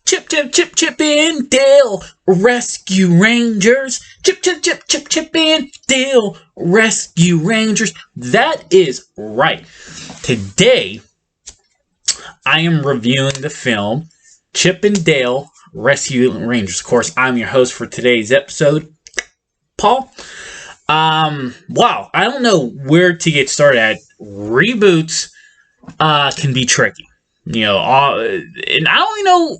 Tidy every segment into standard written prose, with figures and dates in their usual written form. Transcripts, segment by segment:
Chip and Dale Rescue Rangers. Chip and Dale Rescue Rangers. That is right. Today, I am reviewing the film Chip and Dale Rescue Rangers. Of course, I'm your host for today's episode, Paul. Wow, I don't know where to get started at. Reboots can be tricky. And I don't know,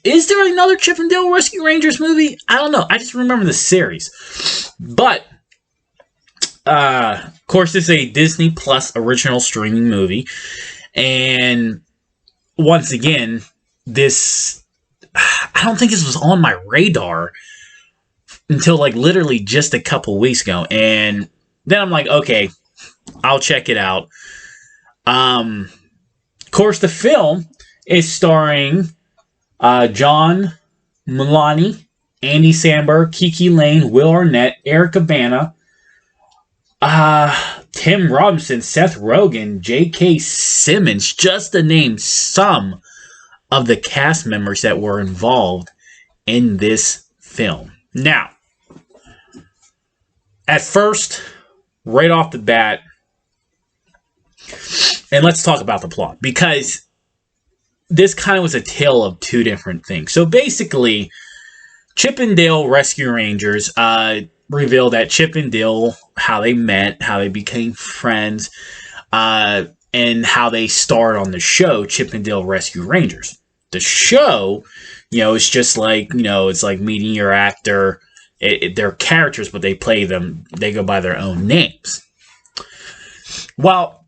is there another Chip and Dale Rescue Rangers movie? I don't know. I just remember the series. But, of course, this is a Disney Plus original streaming movie. And, once again, I don't think this was on my radar until, literally just a couple weeks ago. And then I'm like, okay, I'll check it out. Of course, the film is starring John Mulaney, Andy Samberg, Kiki Layne, Will Arnett, Erica Bana, Tim Robinson, Seth Rogen, J.K. Simmons, just to name some of the cast members that were involved in this film. Now, at first, right off the bat, and let's talk about the plot, because this kind of was a tale of two different things. So basically, Chip and Dale Rescue Rangers reveal that Chip and Dale, how they met, how they became friends, and how they starred on the show Chip and Dale Rescue Rangers. The show, it's just it's like meeting your actor. They're characters, but they play them. They go by their own names. Well,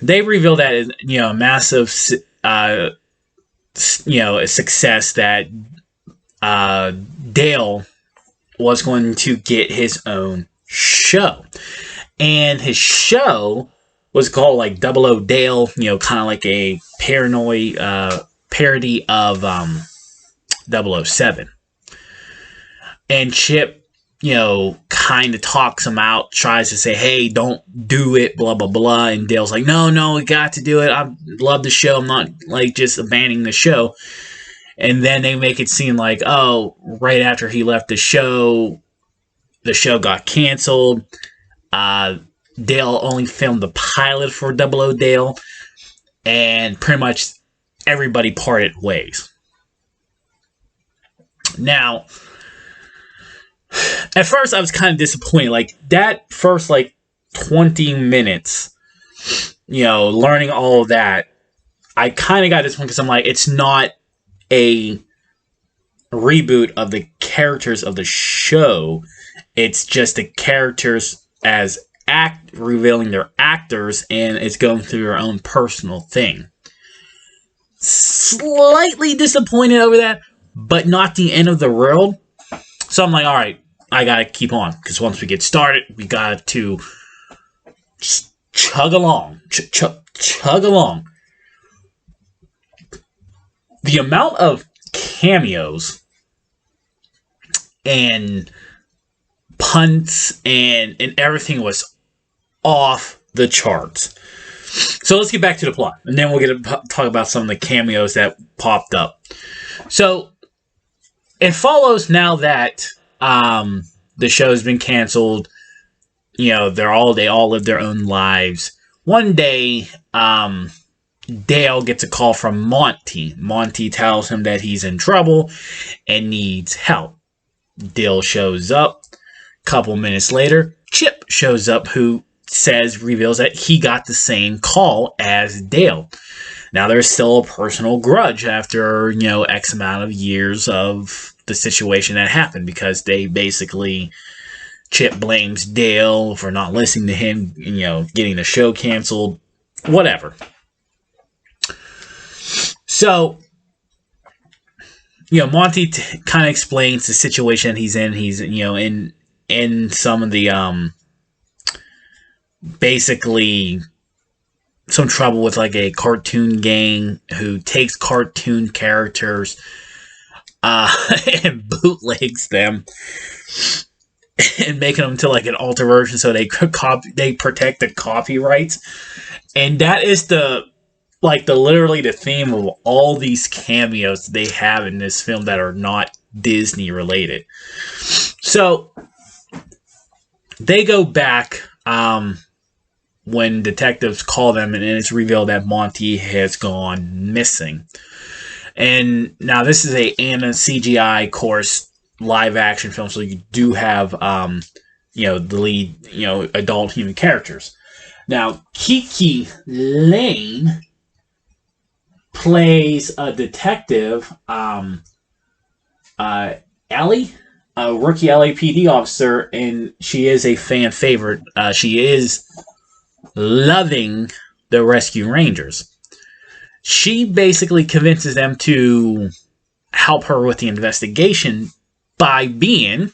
they reveal that a massive, a success that Dale was going to get his own show, and his show was called Double O Dale. Kind of like a parody of 007. And Chip, kind of talks him out, tries to say, hey, don't do it, blah, blah, blah. And Dale's like, no, we got to do it. I love the show. I'm not, just abandoning the show. And then they make it seem like, oh, right after he left the show got canceled. Dale only filmed the pilot for Double O Dale. And pretty much everybody parted ways. Now, at first, I was kind of disappointed. That first, 20 minutes, learning all of that, I kind of got disappointed because I'm like, it's not a reboot of the characters of the show. It's just the characters as revealing their actors, and it's going through their own personal thing. Slightly disappointed over that, but not the end of the world. So I'm like, all right, I gotta keep on, because once we get started, we got to chug along. Chug along. The amount of cameos and punts and everything was off the charts. So let's get back to the plot, and then we'll get to talk about some of the cameos that popped up. So it follows now that the show's been canceled. They all live their own lives. One day, Dale gets a call from Monty. Monty tells him that he's in trouble and needs help. Dale shows up. Couple minutes later, Chip shows up, who reveals that he got the same call as Dale. Now, there's still a personal grudge after, X amount of years of the situation that happened, because they basically, Chip blames Dale for not listening to him, getting the show canceled, whatever. So, Monty kind of explains the situation he's in. He's, in some of the, basically some trouble with a cartoon gang who takes cartoon characters and bootlegs them and making them to an alter version so they protect the copyrights. And that is the like literally the theme of all these cameos they have in this film that are not Disney related. So they go back when detectives call them, and it's revealed that Monty has gone missing. And now this is a CGI, of course, live action film, so you do have the lead, adult human characters. Now Kiki Lane plays a detective, Ellie, a rookie LAPD officer, and she is a fan favorite. She is loving the Rescue Rangers. She basically convinces them to help her with the investigation by being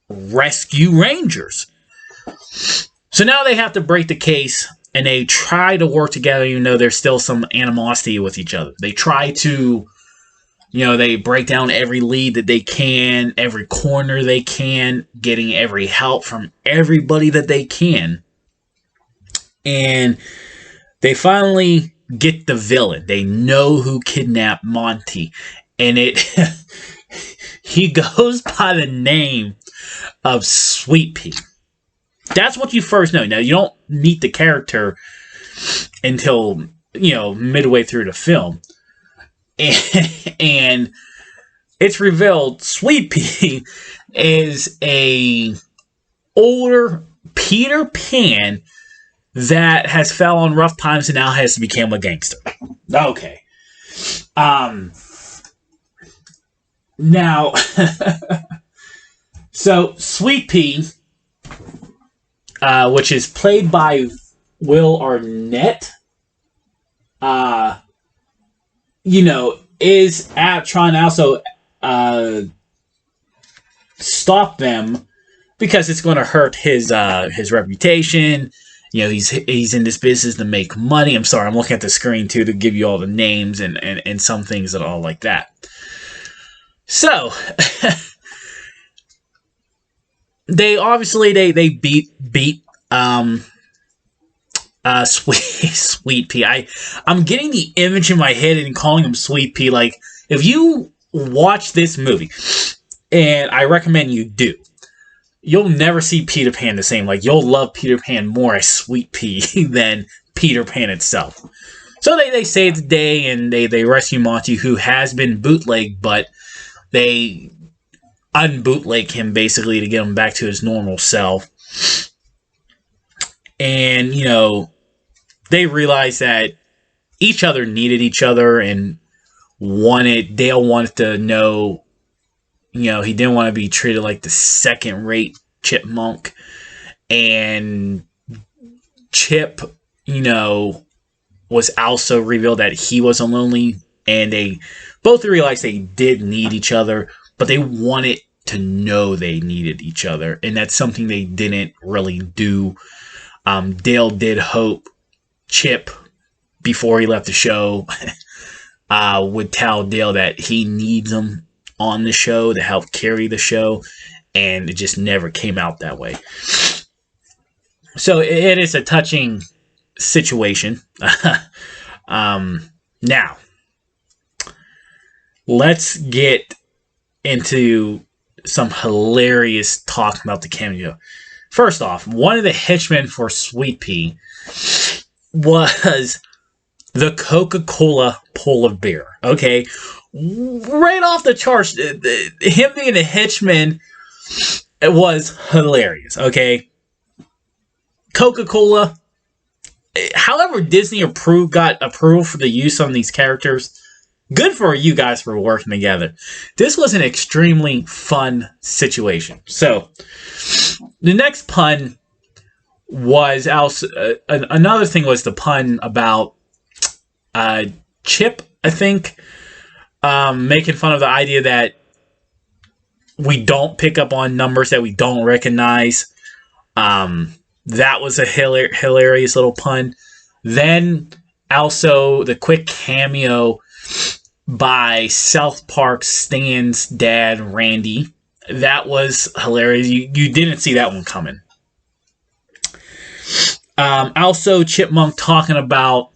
Rescue Rangers. So now they have to break the case, and they try to work together even though there's still some animosity with each other. They try to, they break down every lead that they can, every corner they can, getting every help from everybody that they can. And they finally get the villain. They know who kidnapped Monty. And he goes by the name of Sweet Pea. That's what you first know. Now, you don't meet the character until, midway through the film. And it's revealed Sweet Pea is a older Peter Pan that has fell on rough times and now has become a gangster. Okay. Now, so Sweet Pea, which is played by Will Arnett, is trying to also stop them because it's going to hurt his reputation. He's in this business to make money. I'm sorry, I'm looking at the screen too to give you all the names and some things that are all like that. So they obviously they beat Sweet Pea. I'm getting the image in my head and calling him Sweet Pea. Like, if you watch this movie, and I recommend you do, you'll never see Peter Pan the same. Like, you'll love Peter Pan more as Sweet Pea than Peter Pan itself. So they save the day and they rescue Monty, who has been bootlegged, but they unbootleg him basically to get him back to his normal self. And, they realized that each other needed each other and Dale wanted to know, he didn't want to be treated like the second-rate chipmunk. And Chip, was also revealed that he wasn't lonely, and they both realized they did need each other, but they wanted to know they needed each other, and that's something they didn't really do. Dale did hope Chip, before he left the show, would tell Dale that he needs him on the show to help carry the show, and it just never came out that way. So it is a touching situation. Now, let's get into some hilarious talk about the cameo. First off, one of the henchmen for Sweet Pea was the Coca-Cola Polar Bear. Okay, right off the charts, him being a henchman, it was hilarious. Okay, Coca-Cola. However, Disney got approval for the use on these characters. Good for you guys for working together. This was an extremely fun situation. So, the next pun was also another thing was the pun about Chip, I think, making fun of the idea that we don't pick up on numbers that we don't recognize. That was a hilarious little pun. Then also the quick cameo by South Park Stan's dad, Randy. That was hilarious. You didn't see that one coming. Also, Chipmunk talking about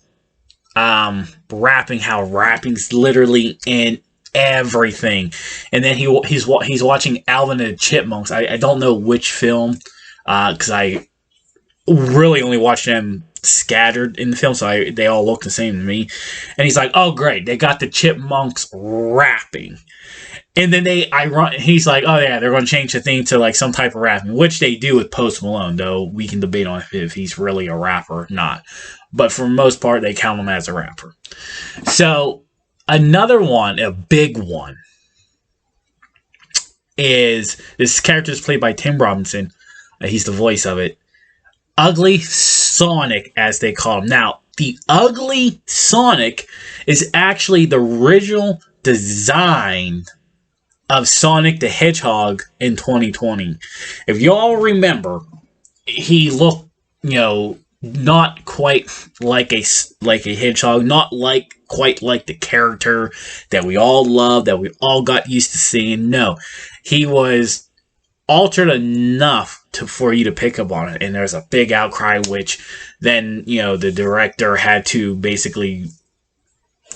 rapping, how rapping's literally in everything, and then he's watching Alvin and the Chipmunks. I don't know which film, because I really only watched them scattered in the film, so they all look the same to me. And he's like, "Oh, great, they got the Chipmunks rapping." And then he's like, "Oh yeah, they're going to change the theme to like some type of rapping," which they do with Post Malone. Though we can debate on if he's really a rapper or not. But for the most part, they count him as a rapper. So another one, a big one, is this character is played by Tim Robinson. He's the voice of it. Ugly Sonic, as they call him. Now, the Ugly Sonic is actually the original design of Sonic the Hedgehog in 2020. If y'all remember, he looked, not quite like a hedgehog, not quite like the character that we all love, that we all got used to seeing. No, he was altered enough for you to pick up on it, and there's a big outcry, which then the director had to basically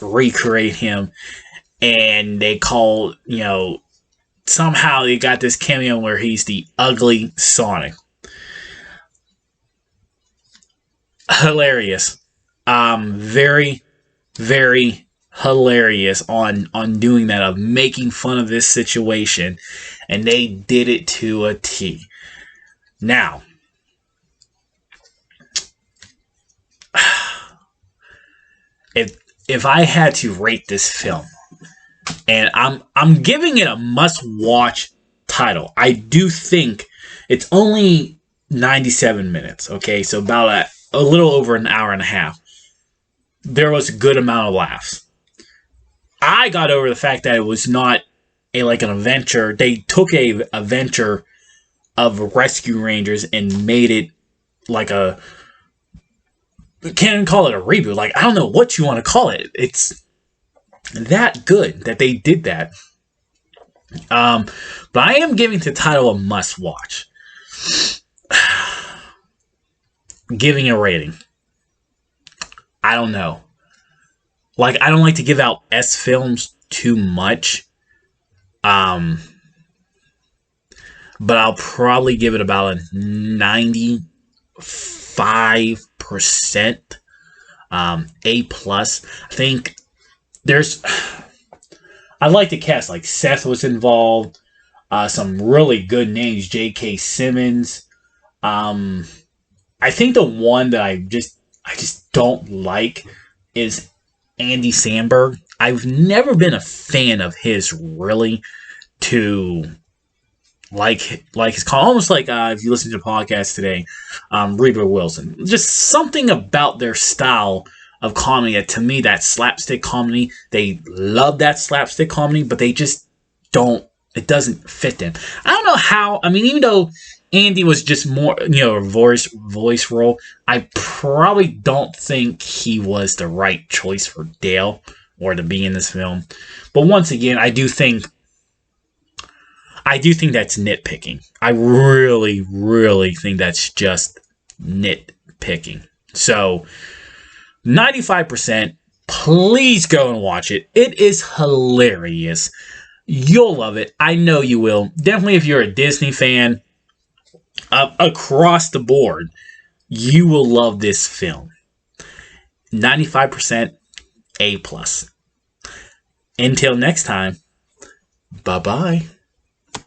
recreate him, and they call somehow they got this cameo where he's the Ugly Sonic. Hilarious, very, very hilarious on doing that, of making fun of this situation, and they did it to a T. Now, if I had to rate this film, and I'm giving it a must-watch title. I do think it's only 97 minutes. Okay, so about a little over an hour and a half. There was a good amount of laughs. I got over the fact that it was not an adventure. They took a adventure of Rescue Rangers and made it like a, can't even call it a reboot. Like, I don't know what you want to call it. It's that good that they did that. But I am giving the title a must watch. Giving a rating, I don't know. Like, I don't like to give out S films too much. But I'll probably give it about a 95%. A plus. I think I'd like to cast, like, Seth was involved. Some really good names. J.K. Simmons. I think the one that I just don't like is Andy Samberg. I've never been a fan of his, really, to like his call. Almost like if you listen to the podcast today, Reba Wilson. Just something about their style of comedy that, to me, that slapstick comedy, they love that slapstick comedy, but they just don't, it doesn't fit them. I don't know how, I mean, even though Andy was just more, a voice role, I probably don't think he was the right choice for Dale or to be in this film. But once again, I do think that's nitpicking. I really, really think that's just nitpicking. So, 95%, please go and watch it. It is hilarious. You'll love it. I know you will. Definitely if you're a Disney fan, across the board, you will love this film. 95% A+. Until next time, bye-bye.